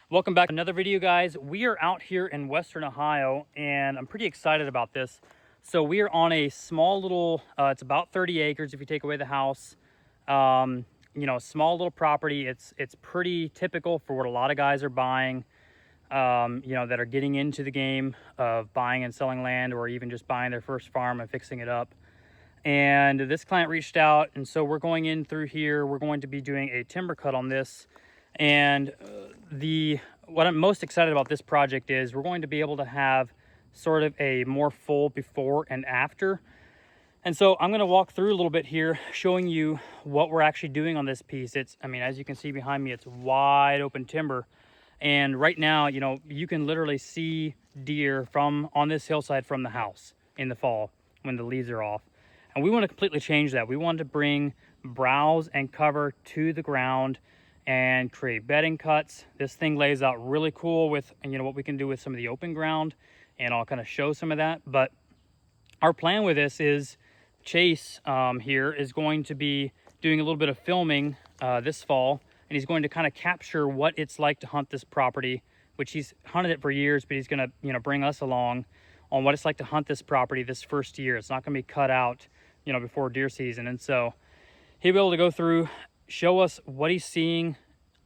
Welcome back to another video, guys. We are out here in Western Ohio and I'm pretty excited about this. So we are on a small little, it's about 30 acres if you take away the house. Small little property. It's pretty typical for what a lot of guys are buying, that are getting into the game of buying and selling land, or even just buying their first farm and fixing it up. And this client reached out, and so we're going in through here. We're going to be doing a timber cut on this. And what I'm most excited about this project is we're going to be able to have sort of a more full before and after. And so I'm going to walk through a little bit here, showing you what we're actually doing on this piece. As you can see behind me, it's wide open timber. And right now, you can literally see deer from on this hillside from the house in the fall when the leaves are off. And we want to completely change that. We want to bring browse and cover to the ground and create bedding cuts. This thing lays out really cool with, what we can do with some of the open ground, and I'll kind of show some of that. But our plan with this is Chase here is going to be doing a little bit of filming this fall, and he's going to kind of capture what it's like to hunt this property, which he's hunted it for years, but he's going to, bring us along on what it's like to hunt this property this first year. It's not going to be cut out, before deer season. And so he'll be able to go through, show us what he's seeing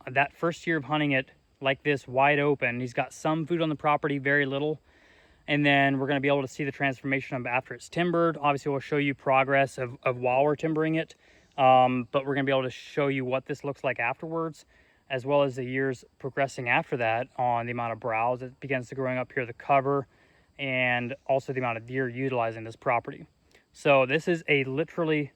that first year of hunting it like this, wide open. He's got some food on the property, very little. And then we're going to be able to see the transformation of after it's timbered. Obviously, we'll show you progress of while we're timbering it. But we're going to be able to show you what this looks like afterwards, as well as the years progressing after that on the amount of browse that begins to growing up here, the cover, and also the amount of deer utilizing this property. So this is a literally,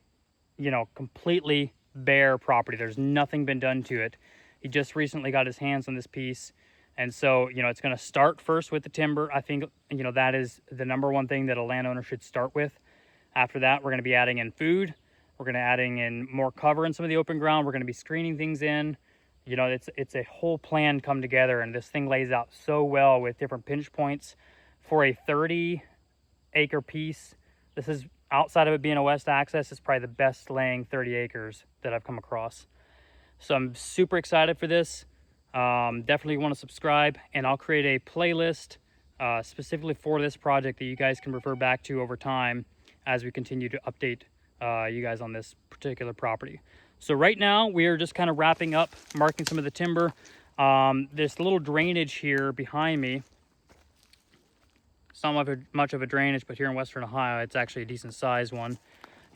completely bare property. There's nothing been done to it. He just recently got his hands on this piece. And so, it's going to start first with the timber. I think, that is the number one thing that a landowner should start with. After that, we're going to be adding in food. We're going to adding in more cover in some of the open ground. We're going to be screening things in. It's a whole plan come together, and this thing lays out so well with different pinch points for a 30-acre piece. This is, outside of it being a west access, it's probably the best laying 30 acres that I've come across. So I'm super excited for this. Definitely want to subscribe, and I'll create a playlist specifically for this project that you guys can refer back to over time as we continue to update you guys on this particular property. So right now we are just kind of wrapping up, marking some of the timber. There's a little drainage here behind me. It's not much of a drainage, but here in Western Ohio, it's actually a decent sized one.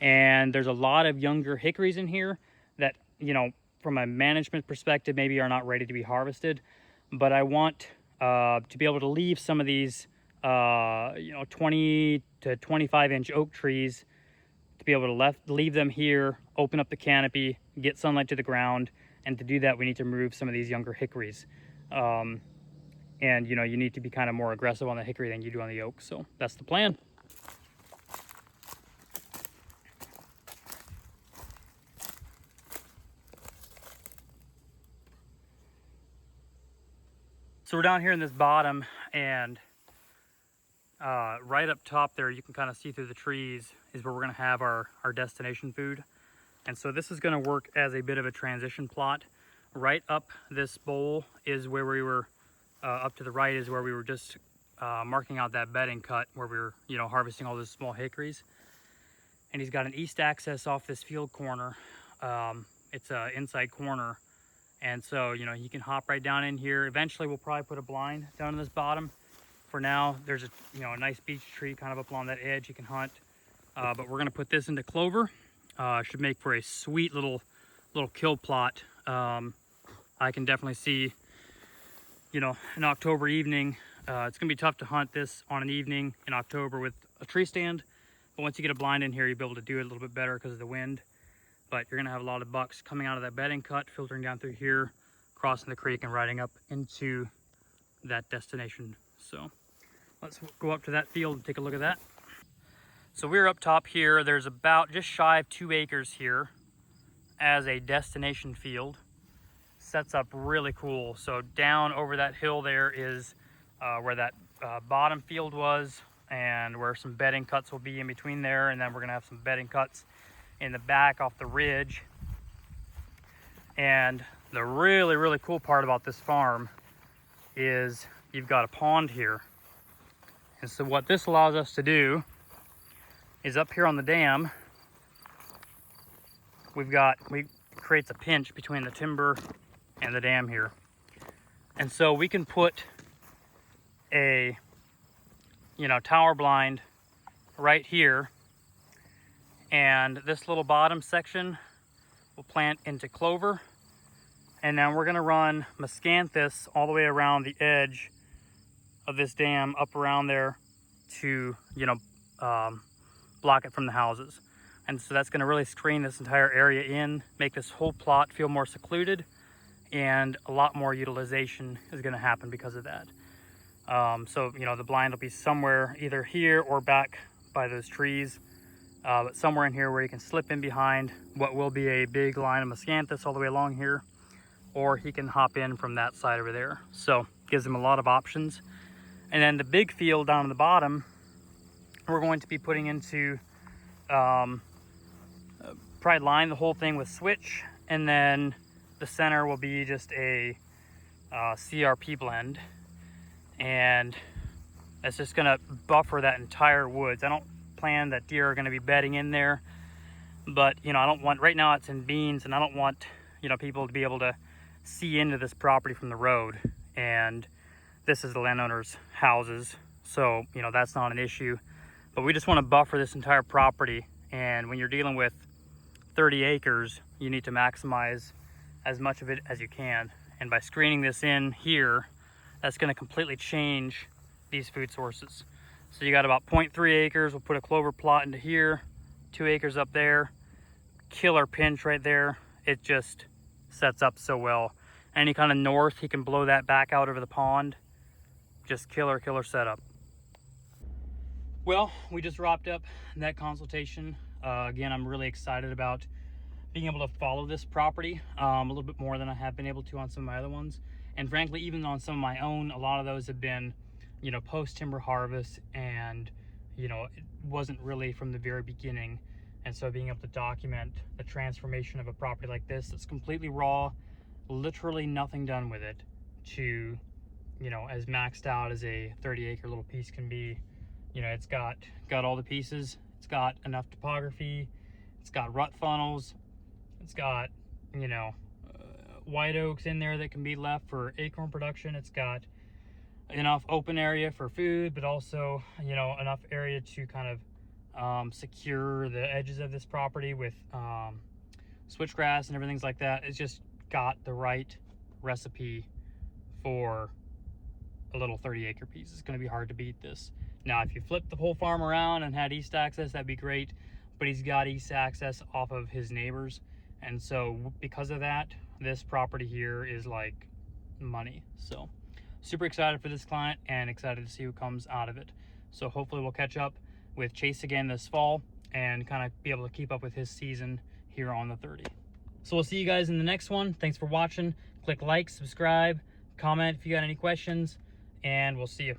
And there's a lot of younger hickories in here that, from a management perspective, maybe are not ready to be harvested. But I want to be able to leave some of these, 20 to 25 inch oak trees, to be able to leave them here, open up the canopy, get sunlight to the ground. And to do that, we need to remove some of these younger hickories. And you need to be kind of more aggressive on the hickory than you do on the oak. So that's the plan. So we're down here in this bottom, and right up top there, you can kind of see through the trees is where we're going to have our destination food. And so this is going to work as a bit of a transition plot. Right up this bowl is where we were, up to the right is where we were just marking out that bedding cut where we were, harvesting all those small hickories. And he's got an east access off this field corner. It's an inside corner. And so, he can hop right down in here. Eventually, we'll probably put a blind down in this bottom. For now, there's a nice beech tree kind of up along that edge you can hunt. But we're going to put this into clover. Should make for a sweet little kill plot. I can definitely see, an October evening. It's going to be tough to hunt this on an evening in October with a tree stand. But once you get a blind in here, you'll be able to do it a little bit better because of the wind. But you're going to have a lot of bucks coming out of that bedding cut, filtering down through here, crossing the creek and riding up into that destination. So let's go up to that field and take a look at that. So we're up top here. There's about just shy of 2 acres here as a destination field. Sets up really cool. So down over that hill there is where that bottom field was, and where some bedding cuts will be in between there. And then we're going to have some bedding cuts in the back off the ridge. And the really, really cool part about this farm is you've got a pond here. And so what this allows us to do is up here on the dam, we creates a pinch between the timber and the dam here. And so we can put a, tower blind right here, and this little bottom section we'll plant into clover, and then we're gonna run miscanthus all the way around the edge of this dam up around there to block it from the houses. And so that's gonna really screen this entire area in, make this whole plot feel more secluded, and a lot more utilization is gonna happen because of that. So the blind will be somewhere either here or back by those trees, but somewhere in here where you can slip in behind what will be a big line of miscanthus all the way along here, or he can hop in from that side over there. So gives him a lot of options. And then the big field down at the bottom, we're going to be putting into, probably line the whole thing with switch, and then the center will be just a CRP blend. And it's just gonna buffer that entire woods. I don't plan that deer are gonna be bedding in there, but I don't want, right now it's in beans, and I don't want people to be able to see into this property from the road. And this is the landowner's houses, so that's not an issue. But we just want to buffer this entire property, and when you're dealing with 30 acres, you need to maximize as much of it as you can. And by screening this in here, that's going to completely change these food sources. So you got about 0.3 acres. We'll put a clover plot into here, 2 acres up there, killer pinch right there. It just sets up so well. Any kind of north, he can blow that back out over the pond. Just killer setup. Well, we just wrapped up that consultation. Again, I'm really excited about being able to follow this property a little bit more than I have been able to on some of my other ones. And frankly, even on some of my own, a lot of those have been, post timber harvest, and it wasn't really from the very beginning. And so being able to document the transformation of a property like this, that's completely raw, literally nothing done with it, to as maxed out as a 30-acre little piece can be. It's got all the pieces. It's got enough topography. It's got rut funnels. It's got white oaks in there that can be left for acorn production. It's got enough open area for food, but also enough area to kind of secure the edges of this property with switchgrass and everything like that. It's just got the right recipe for a little 30-acre piece. It's going to be hard to beat this. Now, if you flip the whole farm around and had east access, that'd be great, but he's got east access off of his neighbors, and so because of that, this property here is like money. So super excited for this client and excited to see what comes out of it. So hopefully we'll catch up with Chase again this fall and kind of be able to keep up with his season here on the 30. So we'll see you guys in the next one. Thanks for watching. Click like, subscribe, comment if you got any questions, and we'll see you.